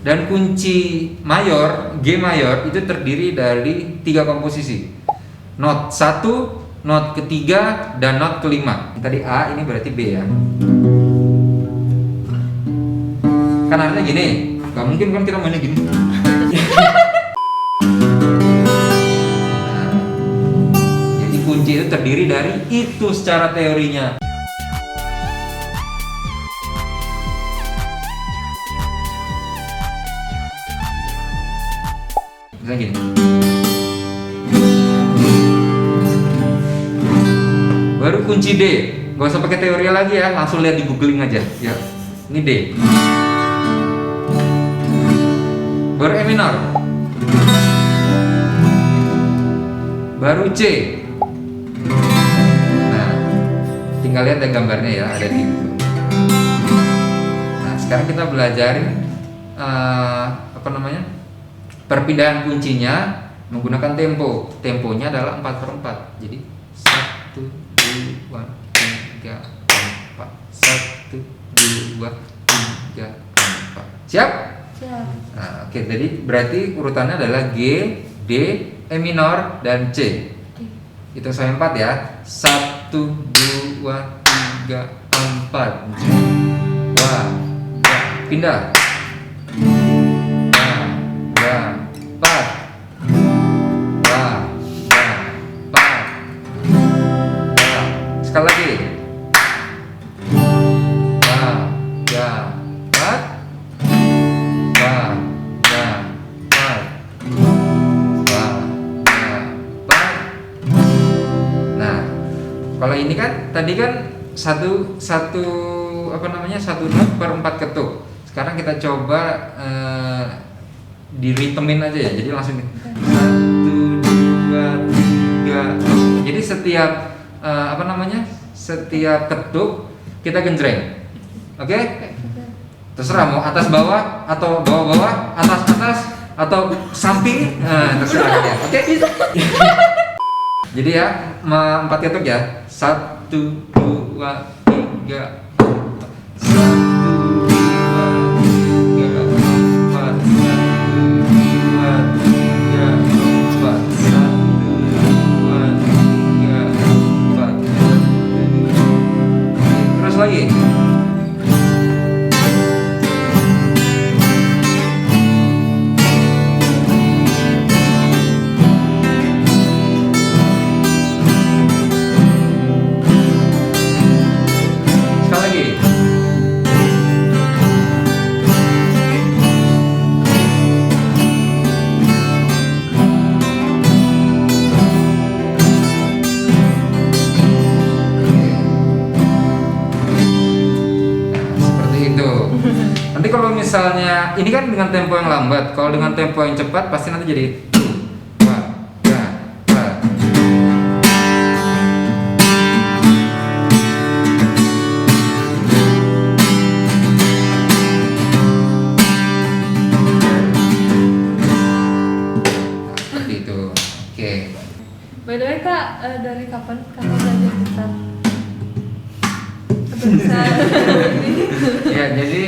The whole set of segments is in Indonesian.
Dan kunci mayor, G mayor itu terdiri dari 3 komposisi. Not 1, not ketiga, dan not kelima. Tadi A, ini berarti B ya. Kan artinya gini, gak mungkin kan kita mainnya gini. Jadi kunci itu terdiri dari itu secara teorinya. Misalnya gini. Baru kunci D, gak usah pakai teori lagi ya, langsung lihat di googling aja. Ya, ini D. Baru E minor. Baru C. Nah, tinggal lihat ada gambarnya ya, ada di situ. Nah, sekarang kita belajarin perpindahan kuncinya menggunakan tempo. Temponya adalah 4/4. Jadi 1, 2, 3, 4. 1, 2, 3, 4. Siap? Siap. Nah, oke, jadi berarti urutannya adalah G, D, E minor, dan C. Itu sampai 4 ya. 1, 2, 3, 4. Wah, pindah. Sekali lagi. Nah, kalau ini kan tadi kan satu not per 4 ketuk. Sekarang kita coba diritemin aja ya. Jadi langsung 1, 2, 3. Jadi setiap setiap ketuk kita genjreng. Oke? Terserah mau atas bawah atau bawah bawah, atas atas atau samping, terserah ya. Oke? Jadi ya 4 ketuk ya. 1, 2, 3. 1, 2, 3, 4. Lagi. Sekali lagi. Nanti kalau misalnya ini kan dengan tempo yang lambat, kalau dengan tempo yang cepat pasti nanti jadi seperti itu. Oke. By the way Kak, dari kapan Kakak belajar gitar? Bisa. Ya, jadi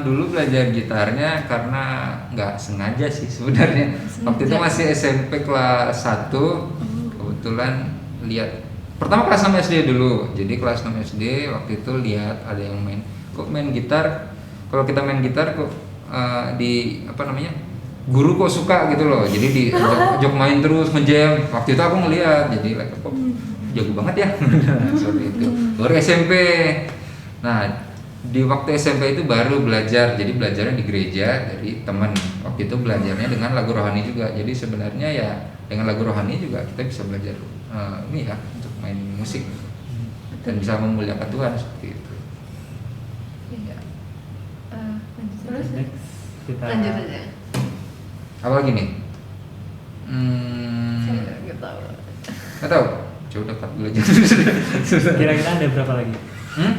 dulu belajar gitarnya karena nggak sengaja sih sebenarnya. Waktu itu masih SMP kelas 1, kebetulan lihat pertama kelas 6 SD dulu. Jadi kelas 6 SD waktu itu lihat ada yang main gitar. Kalau kita main gitar kok guru kok suka gitu loh. Jadi diajak main terus ngejam. Waktu itu aku ngeliat, jadi kok jago banget ya. Seperti itu. Baru SMP. Nah, di waktu SMP itu baru belajar. Jadi belajarnya di gereja dari teman. Waktu itu belajarnya dengan lagu rohani juga. Jadi sebenarnya ya dengan lagu rohani juga kita bisa belajar untuk main musik dan bisa memuliakan Tuhan seperti itu. Iya. Terus kita Lanjut aja. Apa lagi nih? Saya nggak tahu. Nggak tahu. Coba dapat dulu aja. kira-kira ada berapa lagi?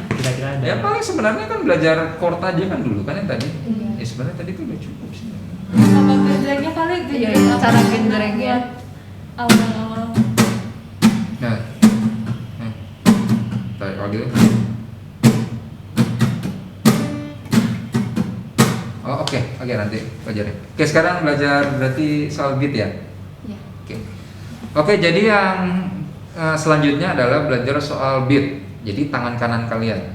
Kira-kira ada. Ya paling sebenarnya kan belajar chord aja kan dulu kan yang tadi. Iya. Ya sebenarnya tadi tuh udah cukup sih. Sama genjrengnya kali Iya, genjreng cara apa? genjrengnya. Awal-awal. Nah, tarik lagi. Oh oke. Oke, nanti pelajarin. Oke, sekarang belajar berarti soal beat ya. Iya. Oke, jadi yang selanjutnya adalah belajar soal beat. Jadi tangan kanan kalian.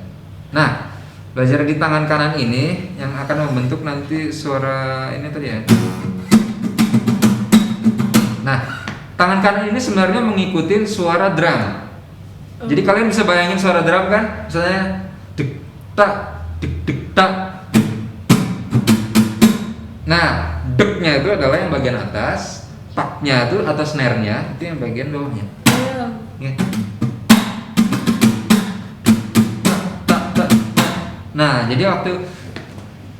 Nah, belajar di tangan kanan ini yang akan membentuk nanti suara ini tadi ya. Nah, tangan kanan ini sebenarnya mengikuti suara drum. Jadi kalian bisa bayangin suara drum kan? Misalnya dek tak, dek tak. Nah, deknya itu adalah yang bagian atas, taknya itu atau snare-nya itu yang bagian bawahnya. Iya. Ya. Nah, jadi waktu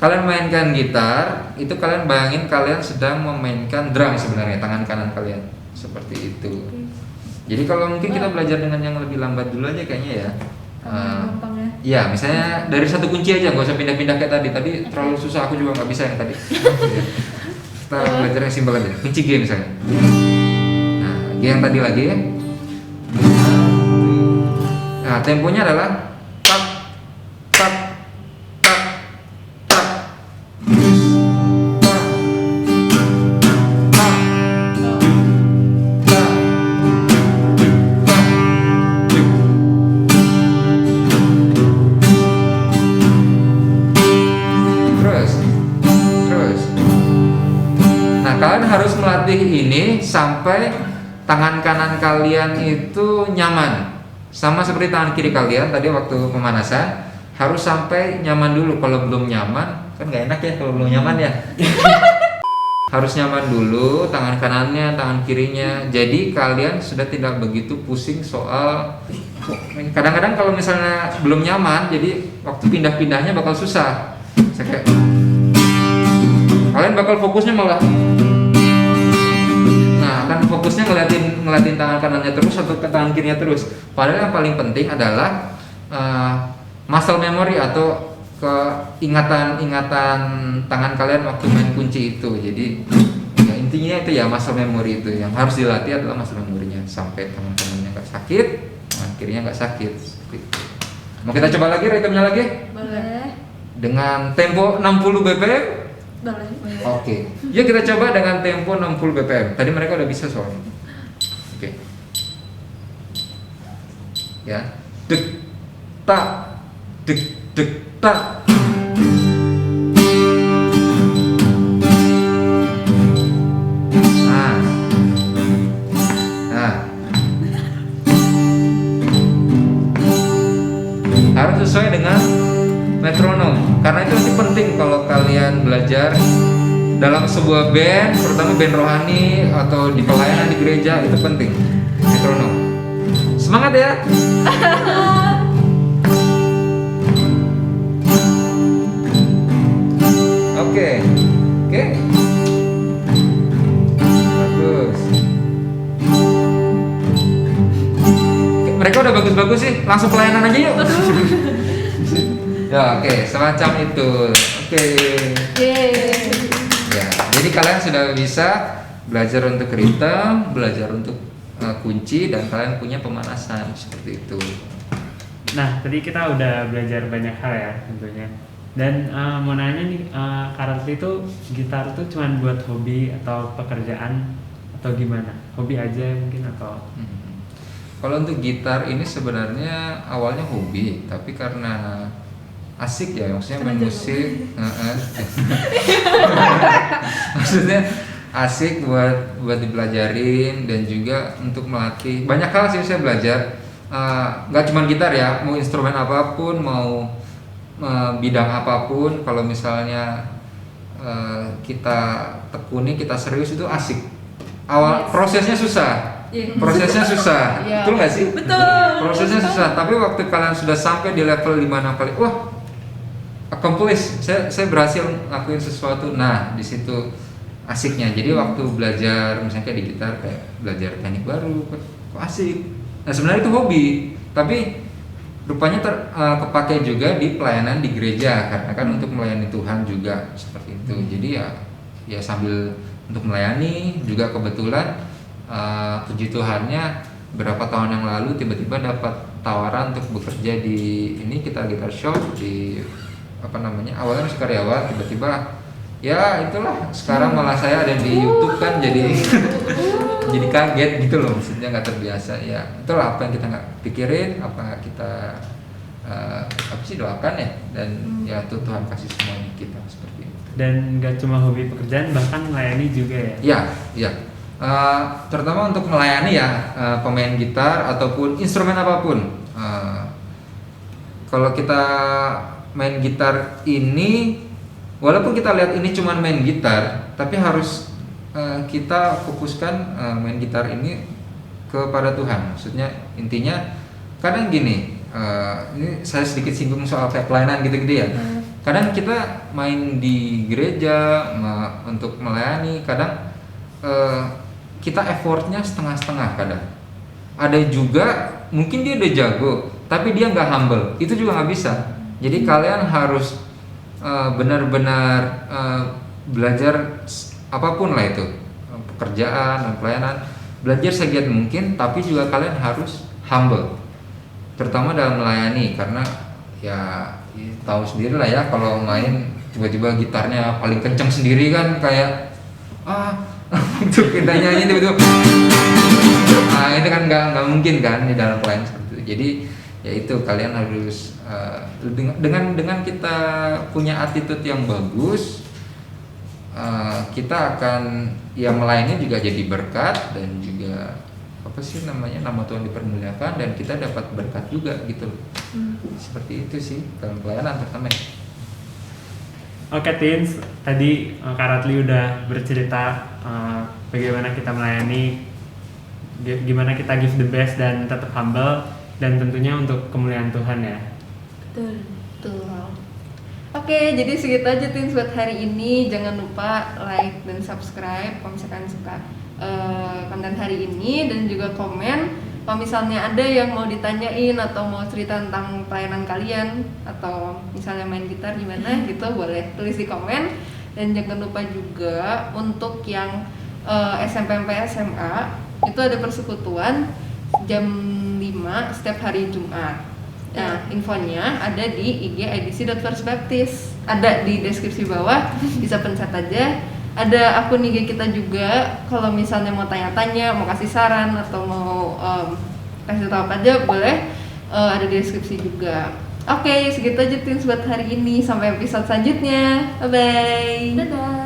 kalian mainkan gitar, itu kalian bayangin kalian sedang memainkan drum sebenarnya tangan kanan kalian seperti itu. Jadi kalau mungkin kita belajar dengan yang lebih lambat dulu aja kayaknya ya. Gampang ya. Ya, misalnya dari satu kunci aja, nggak usah pindah-pindah kayak tadi. Tadi terlalu susah, aku juga nggak bisa yang tadi. Kita belajar yang simpel aja. Kunci G misalnya. Nah, G yang tadi lagi. Nah, temponya adalah tak, tak, tak, tak, tak, tak, tak, terus. Nah, kalian harus melatih ini sampai tangan kanan kalian itu nyaman. Sama seperti tangan kiri kalian tadi waktu pemanasan, harus sampai nyaman dulu. Kalau belum nyaman, kan nggak enak ya kalau belum nyaman ya. Harus nyaman dulu tangan kanannya, tangan kirinya. Jadi kalian sudah tidak begitu pusing soal. Kadang-kadang kalau misalnya belum nyaman, jadi waktu pindah-pindahnya bakal susah. Saya kayak, kalian bakal fokusnya malah. Nah, kan fokusnya ngeliatin tangan kanannya terus atau ke tangan kirinya terus. Padahal yang paling penting adalah muscle memory atau keingatan tangan kalian waktu main kunci itu. Jadi ya intinya itu ya muscle memory itu yang harus dilatih adalah muscle memorinya sampai tangan kanannya nggak sakit, tangan kirinya nggak sakit. Mau kita coba lagi ritmenya lagi Boleh. dengan tempo 60 bpm. Boleh. Oke, yuk kita coba dengan tempo 60 bpm. Tadi mereka udah bisa soalnya. Oke. Ya, dek tak, dek dek tak. Nah, harus sesuai dengan metronom. Karena itu nanti penting kalau kalian belajar dalam sebuah band, terutama band rohani atau di pelayanan di gereja, itu penting metronom. Semangat ya. Oke. Bagus. Mereka udah bagus-bagus sih, langsung pelayanan aja yuk. Ya, oke, semacam itu. Oke. Yeay. Ya, jadi kalian sudah bisa belajar untuk ritme, belajar untuk kunci, dan kalian punya pemanasan seperti itu. Nah, tadi kita udah belajar banyak hal ya tentunya. Dan mau nanya nih, Karate itu gitar tuh cuman buat hobi atau pekerjaan atau gimana? Hobi aja mungkin atau? Kalau untuk gitar ini sebenarnya awalnya hobi, tapi karena asik ya, maksudnya main musik, maksudnya asik buat dipelajarin dan juga untuk melatih banyak hal sih saya belajar. Nggak cuma gitar ya, mau instrumen apapun, mau bidang apapun, kalau misalnya kita tekuni, kita serius itu asik. Prosesnya susah. Prosesnya susah, betul nggak sih? Betul. Prosesnya susah, tapi waktu kalian sudah sampai di level 5-6 kali, wah, accomplish, saya berhasil ngelakuin sesuatu. Nah, di situ asiknya. Jadi waktu belajar, misalnya kayak di gitar, kayak belajar teknik baru, kok asik. Nah, sebenarnya itu hobi, tapi rupanya kepake juga di pelayanan di gereja, karena kan untuk melayani Tuhan juga seperti itu. Jadi ya sambil untuk melayani juga kebetulan. Puji Tuhannya berapa tahun yang lalu tiba-tiba dapat tawaran untuk bekerja di ini Kita Guitar Shop di awalnya masih karyawan, tiba-tiba ya itulah sekarang malah saya ada di YouTube kan jadi jadi kaget gitu loh, maksudnya nggak terbiasa ya. Itulah apa yang kita nggak pikirin, apa nggak kita apa sih doakan ya, dan ya Tuhan kasih semuanya kita seperti itu. Dan nggak cuma hobi pekerjaan, bahkan melayani juga ya. Ya, ya. Terutama untuk melayani ya pemain gitar ataupun instrumen apapun. Kalau kita main gitar ini, walaupun kita lihat ini cuma main gitar, tapi harus kita fokuskan main gitar ini kepada Tuhan. Maksudnya intinya kadang gini, ini saya sedikit singgung soal kayak pelayanan gitu-gitu ya. Kadang kita main di gereja untuk melayani, kadang kita effortnya setengah-setengah kadang. Ada juga mungkin dia udah jago, tapi dia nggak humble, itu juga nggak bisa. Jadi kalian harus benar-benar belajar apapun lah itu, pekerjaan dan pelayanan, belajar segiat mungkin, tapi juga kalian harus humble, terutama dalam melayani, karena ya tahu sendiri lah ya, kalau main tiba-tiba gitarnya paling kenceng sendiri kan kayak untuk kita nyanyi tiba-tiba itu kan nggak mungkin kan di dalam pelayanan seperti itu. Jadi ya itu kalian harus dengan kita punya attitude yang bagus, kita akan ya melayani juga jadi berkat, dan juga apa sih namanya, nama Tuhan dipermuliakan dan kita dapat berkat juga gitu. Seperti itu sih dalam pelayanan pertama. Oke Teens, tadi Kak Ratli udah bercerita bagaimana kita melayani, gimana kita give the best dan tetap humble, dan tentunya untuk kemuliaan Tuhan ya. Betul. Oke, jadi segitu aja Teens buat hari ini. Jangan lupa like dan subscribe kalau misalkan suka konten hari ini, dan juga komen kalau misalnya ada yang mau ditanyain atau mau cerita tentang pelayanan kalian, atau misalnya main gitar gimana gitu, boleh tulis di komen. Dan jangan lupa juga untuk yang SMP SMA itu ada persekutuan jam 5 setiap hari Jumat. Nah, infonya ada di IG idc.firstbaptist, ada di deskripsi bawah, bisa pencet aja. Ada akun IG kita juga, kalau misalnya mau tanya-tanya, mau kasih saran, atau mau kasih tahu apa aja, boleh, ada di deskripsi juga. Oke, segitu aja Teens buat hari ini, sampai episode selanjutnya, bye-bye. Dadah.